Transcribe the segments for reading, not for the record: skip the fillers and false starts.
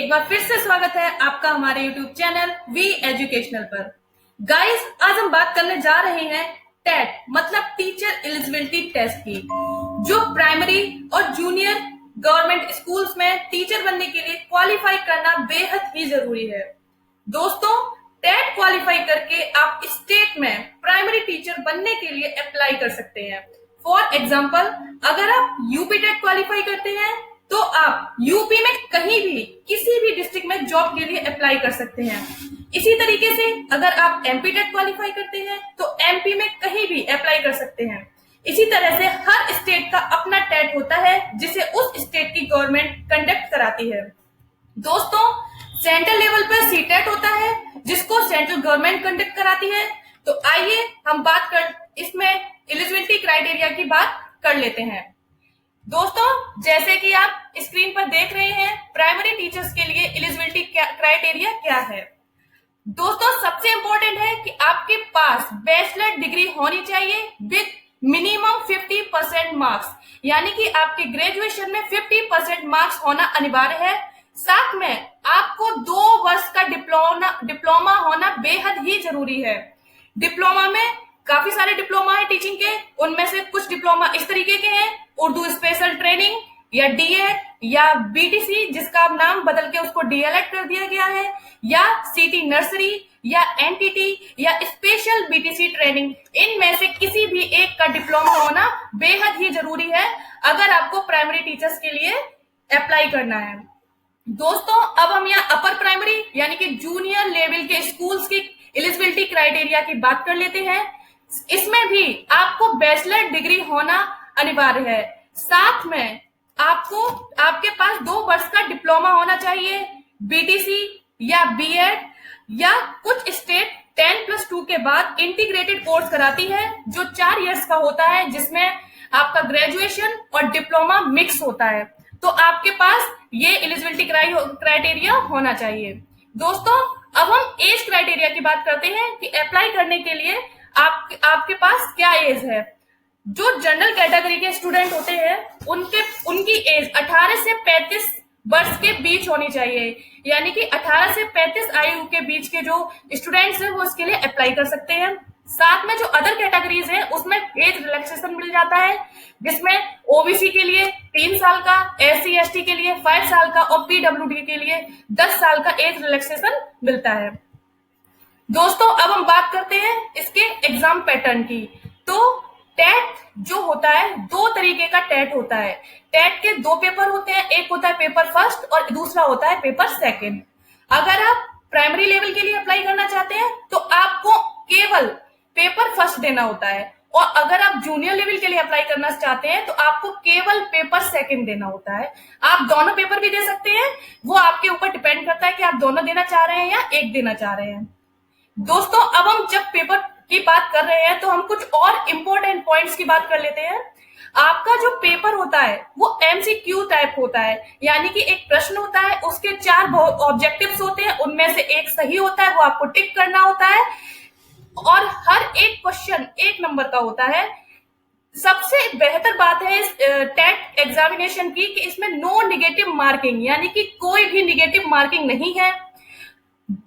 एक बार फिर से स्वागत है आपका हमारे YouTube चैनल वी एजुकेशनल पर। गाइस, आज हम बात करने जा रहे हैं टेट मतलब टीचर एलिजिबिलिटी टेस्ट की, जो प्राइमरी और जूनियर गवर्नमेंट स्कूल्स में टीचर बनने के लिए क्वालिफाई करना बेहद ही जरूरी है। दोस्तों, टेट क्वालिफाई करके आप स्टेट में प्राइमरी टीचर बनने के लिए अप्लाई कर सकते हैं। फॉर एग्जाम्पल, अगर आप यूपी टेट क्वालिफाई करते हैं तो आप यूपी में कहीं भी किसी भी डिस्ट्रिक्ट में जॉब के लिए अप्लाई कर सकते हैं। इसी तरीके से अगर आप एमपी टेट क्वालिफाई करते हैं तो एमपी में कहीं भी अप्लाई कर सकते हैं। इसी तरह से हर स्टेट का अपना टेट होता है जिसे उस स्टेट की गवर्नमेंट कंडक्ट कराती है। दोस्तों, सेंट्रल लेवल पर सीटेट होता है जिसको सेंट्रल गवर्नमेंट कंडक्ट कराती है। तो आइए हम बात कर इसमें एलिजिबिलिटी क्राइटेरिया की बात कर लेते हैं। दोस्तों, जैसे कि आप स्क्रीन पर देख रहे हैं, प्राइमरी टीचर्स के लिए एलिजिबिलिटी क्राइटेरिया क्या है। दोस्तों, सबसे इंपॉर्टेंट है कि आपके पास बैचलर डिग्री होनी चाहिए विद मिनिमम 50% मार्क्स, यानी कि आपके ग्रेजुएशन में 50% मार्क्स होना अनिवार्य है। साथ में आपको 2 वर्ष का डिप्लोमा होना बेहद ही जरूरी है। डिप्लोमा में काफी सारे डिप्लोमा है टीचिंग के, उनमें से कुछ डिप्लोमा इस तरीके के हैं: उर्दू स्पेशल ट्रेनिंग या डीएड या बीटीसी, जिसका नाम बदल के उसको डीएलएड कर दिया गया है, या सीटी नर्सरी या एनटीटी या स्पेशल बीटीसी ट्रेनिंग। इनमें से किसी भी एक का डिप्लोमा होना बेहद ही जरूरी है अगर आपको प्राइमरी टीचर्स के लिए अप्लाई करना है। दोस्तों, अब हम यहाँ अपर प्राइमरी यानी कि जूनियर लेवल के स्कूल्स की एलिजिबिलिटी क्राइटेरिया की बात कर लेते हैं। इसमें भी आपको बैचलर डिग्री होना अनिवार्य है। साथ में आपके पास 2 वर्ष का डिप्लोमा होना चाहिए, बीटीसी या बीएड, या कुछ स्टेट 10+2 के बाद इंटीग्रेटेड कोर्स कराती है जो 4 इयर्स का होता है, जिसमें आपका ग्रेजुएशन और डिप्लोमा मिक्स होता है। तो आपके पास ये एलिजिबिलिटी क्राइटेरिया होना चाहिए। दोस्तों, अब हम एज क्राइटेरिया की बात करते हैं कि अप्लाई करने के लिए आपके पास क्या एज है। जो जनरल कैटेगरी के स्टूडेंट होते हैं उनकी एज 18 से 35 वर्ष के बीच होनी चाहिए, यानी कि 18 से 35 आयु के बीच के जो स्टूडेंट्स हैं वो इसके लिए अप्लाई कर सकते हैं। साथ में जो अदर कैटेगरीज है उसमें एज रिलैक्सेशन मिल जाता है, जिसमें ओबीसी के लिए 3 साल का, एससी एसटी के लिए 5 साल का और पीडब्ल्यूडी के लिए 10 साल का एज रिलैक्सेशन मिलता है। दोस्तों, अब हम बात करते हैं इसके एग्जाम पैटर्न की। तो टेट जो होता है, 2 तरीके का टेट होता है। टेट के 2 पेपर होते हैं, एक होता है पेपर फर्स्ट और दूसरा होता है पेपर सेकंड। अगर आप प्राइमरी लेवल के लिए अप्लाई करना चाहते हैं तो आपको केवल पेपर फर्स्ट देना होता है, और अगर आप जूनियर लेवल के लिए अप्लाई करना चाहते हैं तो आपको केवल पेपर सेकंड देना होता है। आप दोनों पेपर भी दे सकते हैं, वो आपके ऊपर डिपेंड करता है कि आप दोनों देना चाह रहे हैं या एक देना चाह रहे हैं। दोस्तों, अब हम जब पेपर की बात कर रहे हैं तो हम कुछ और इम्पोर्टेंट पॉइंट्स की बात कर लेते हैं। आपका जो पेपर होता है वो एमसीक्यू टाइप होता है, यानी कि एक प्रश्न होता है, उसके 4 ऑब्जेक्टिव्स होते हैं, उनमें से एक सही होता है, वो आपको टिक करना होता है, और हर एक क्वेश्चन 1 नंबर का होता है। सबसे बेहतर बात है इस टेट एग्जामिनेशन की कि इसमें नो निगेटिव मार्किंग, यानी कि कोई भी निगेटिव मार्किंग नहीं है।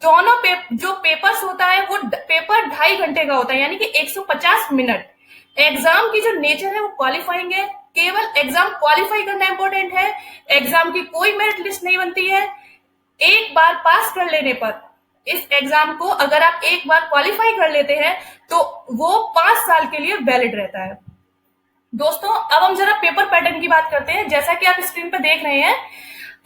दोनों जो पेपर्स होता है वो पेपर 2.5 घंटे का होता है, यानी कि 150 मिनट। एग्जाम की जो नेचर है वो क्वालिफाइंग है, केवल एग्जाम क्वालिफाई करना इंपॉर्टेंट है। एग्जाम की कोई मेरिट लिस्ट नहीं बनती है। एक बार पास कर लेने पर इस एग्जाम को अगर आप एक बार क्वालिफाई कर लेते हैं तो वो 5 साल के लिए वैलिड रहता है। दोस्तों, अब हम जरा पेपर पैटर्न की बात करते हैं। जैसा कि आप स्क्रीन पर देख रहे हैं,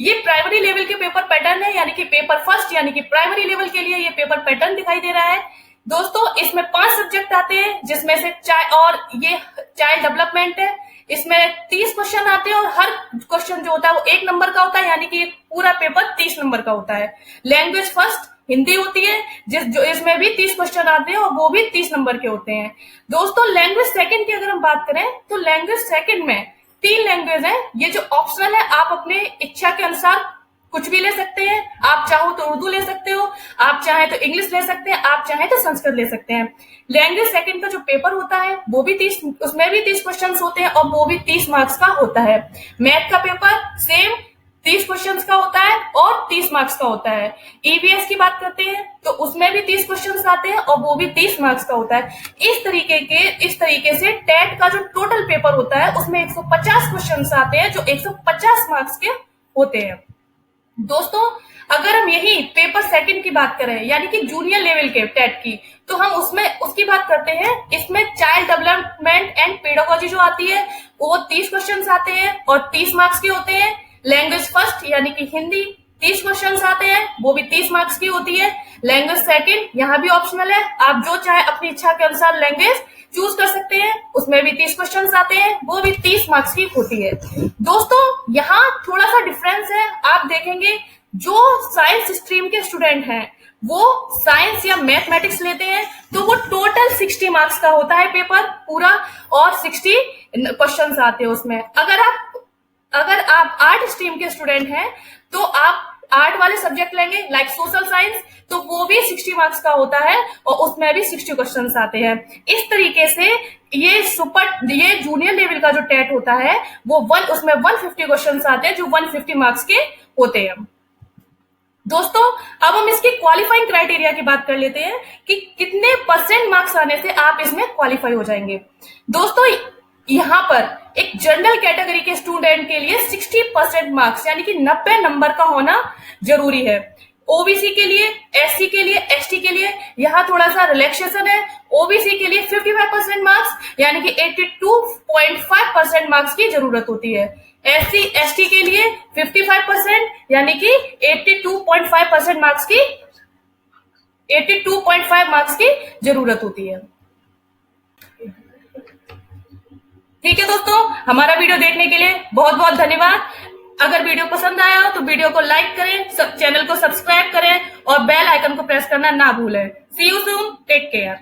ये प्राइमरी लेवल के पेपर पैटर्न है, यानी कि पेपर फर्स्ट यानी कि प्राइमरी लेवल के लिए ये पेपर पैटर्न दिखाई दे रहा है। दोस्तों, इसमें 5 सब्जेक्ट आते हैं, जिसमें से ये चाइल्ड डेवलपमेंट है। इसमें 30 क्वेश्चन आते हैं और हर क्वेश्चन जो होता है वो 1 नंबर का होता है, यानी कि पूरा पेपर 30 नंबर का होता है। लैंग्वेज फर्स्ट हिंदी होती है, इसमें भी 30 क्वेश्चन आते हैं और वो भी 30 नंबर के होते हैं। दोस्तों, लैंग्वेज सेकंड की अगर हम बात करें तो लैंग्वेज सेकंड में 3 लैंग्वेज है। ये जो ऑप्शनल है, आप अपने इच्छा के अनुसार कुछ भी ले सकते हैं। आप चाहो तो उर्दू ले सकते हो, आप चाहे तो इंग्लिश ले सकते हैं, आप चाहे तो संस्कृत ले सकते हैं। लैंग्वेज सेकंड का जो पेपर होता है वो भी 30, उसमें भी 30 क्वेश्चन होते हैं और वो भी 30 मार्क्स का होता है। मैथ का पेपर सेम 30 क्वेश्चंस का होता है और 30 मार्क्स का होता है। ईवीएस की बात करते हैं तो उसमें भी 30 क्वेश्चंस आते हैं और वो भी 30 मार्क्स का होता है। इस तरीके से टेट का जो टोटल पेपर होता है उसमें 150 क्वेश्चंस आते हैं जो 150 मार्क्स के होते हैं। दोस्तों, अगर हम यही पेपर सेकंड की बात करें यानी कि जूनियर लेवल के टेट की, तो हम उसमें उसकी बात करते हैं। इसमें चाइल्ड डेवलपमेंट एंड पेडागोजी जो आती है वो 30 क्वेश्चंस आते हैं और 30 मार्क्स के होते हैं। लैंग्वेज फर्स्ट यानी कि हिंदी 30 क्वेश्चंस आते हैं, वो भी 30 मार्क्स की होती है। लैंग्वेज सेकंड यहाँ भी ऑप्शनल है, आप जो चाहे अपनी इच्छा के अनुसार लैंग्वेज चूज कर सकते हैं, उसमें भी 30 क्वेश्चंस आते हैं, वो भी 30 मार्क्स की होती है। दोस्तों, यहाँ थोड़ा सा डिफरेंस है, आप देखेंगे जो साइंस स्ट्रीम के स्टूडेंट हैं वो साइंस या मैथमेटिक्स लेते हैं तो वो टोटल 60 मार्क्स का होता है पेपर पूरा और 60 क्वेश्चंस आते हैं उसमें। अगर आप आर्ट स्ट्रीम के स्टूडेंट हैं तो आप आर्ट वाले सब्जेक्ट लेंगे लाइक सोशल साइंस, तो वो भी 60 मार्क्स का होता है और उसमें भी 60 क्वेश्चंस आते हैं। इस तरीके से ये जूनियर लेवल का जो टेट होता है वो उसमें 150 क्वेश्चंस आते हैं जो 150 मार्क्स के होते हैं। दोस्तों, अब हम इसकी क्वालिफाइंग क्राइटेरिया की बात कर लेते हैं कि कितने परसेंट मार्क्स आने से आप इसमें क्वालिफाई हो जाएंगे। दोस्तों, यहाँ पर एक जनरल कैटेगरी के स्टूडेंट के लिए 60% मार्क्स यानी कि 90 नंबर का होना जरूरी है। ओबीसी के लिए, एससी के लिए, एसटी के लिए यहाँ थोड़ा सा रिलैक्सेशन है। ओबीसी के लिए 55% मार्क्स यानी कि 82.5% मार्क्स की जरूरत होती है। एससी एसटी के लिए 55% यानी कि 82.5 मार्क्स की जरूरत होती है। ठीक है दोस्तों, हमारा वीडियो देखने के लिए बहुत बहुत धन्यवाद। अगर वीडियो पसंद आया हो तो वीडियो को लाइक करें, चैनल को सब्सक्राइब करें और बेल आइकन को प्रेस करना ना भूलें। सी यू सून, टेक केयर।